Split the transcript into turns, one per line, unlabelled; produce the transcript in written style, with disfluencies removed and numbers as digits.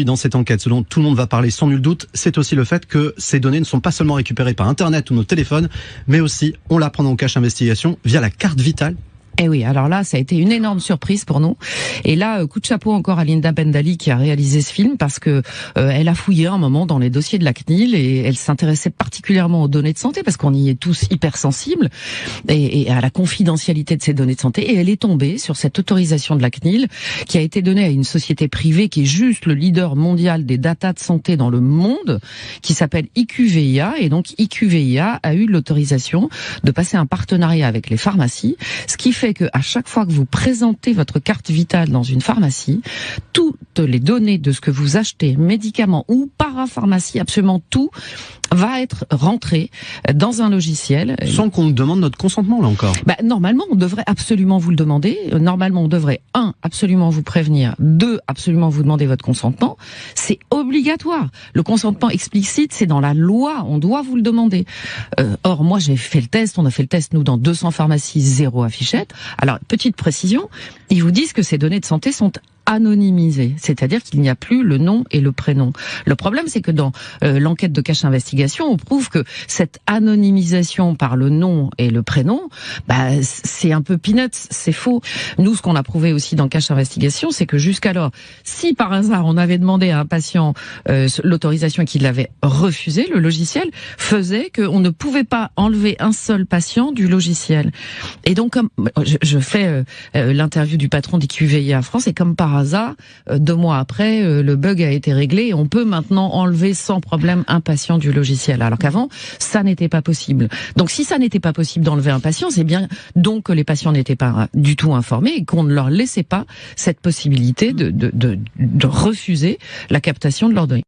Dans cette enquête, ce dont tout le monde va parler sans nul doute, c'est aussi le fait que ces données ne sont pas seulement récupérées par Internet ou nos téléphones, mais aussi, on l'apprend dans Cache Investigation, via la carte vitale.
Eh oui, alors là, ça a été une énorme surprise pour nous. Et là, coup de chapeau encore à Linda Bendali qui a réalisé ce film parce que elle a fouillé un moment dans les dossiers de la CNIL et elle s'intéressait particulièrement aux données de santé parce qu'on y est tous hyper sensibles et à la confidentialité de ces données de santé. Et elle est tombée sur cette autorisation de la CNIL qui a été donnée à une société privée qui est juste le leader mondial des datas de santé dans le monde, qui s'appelle IQVIA. Et donc IQVIA a eu l'autorisation de passer un partenariat avec les pharmacies, ce qui fait que à chaque fois que vous présentez votre carte vitale dans une pharmacie, toutes les données de ce que vous achetez, médicaments ou parapharmacie, absolument tout, va être rentré dans un logiciel.
Sans qu'on nous demande notre consentement, là encore.
Normalement, on devrait absolument vous le demander. Normalement, on devrait, 1, absolument vous prévenir. 2, absolument vous demander votre consentement. C'est obligatoire. Le consentement explicite, c'est dans la loi. On doit vous le demander. Or, moi, j'ai fait le test. On a fait le test, nous, dans 200 pharmacies, 0 affichette. Alors, petite précision, ils vous disent que ces données de santé sont anonymisé, c'est-à-dire qu'il n'y a plus le nom et le prénom. Le problème, c'est que dans l'enquête de Cache Investigation, on prouve que cette anonymisation par le nom et le prénom, c'est un peu peanuts, c'est faux. Nous, ce qu'on a prouvé aussi dans Cache Investigation, c'est que jusqu'alors, si par hasard on avait demandé à un patient l'autorisation et qu'il l'avait refusé, le logiciel faisait qu'on ne pouvait pas enlever un seul patient du logiciel. Et donc, comme je fais l'interview du patron d'IQVIA France, et comme par hasard, 2 mois après, le bug a été réglé et on peut maintenant enlever sans problème un patient du logiciel. Alors qu'avant, ça n'était pas possible. Donc si ça n'était pas possible d'enlever un patient, c'est bien donc que les patients n'étaient pas du tout informés et qu'on ne leur laissait pas cette possibilité de refuser la captation de leurs données.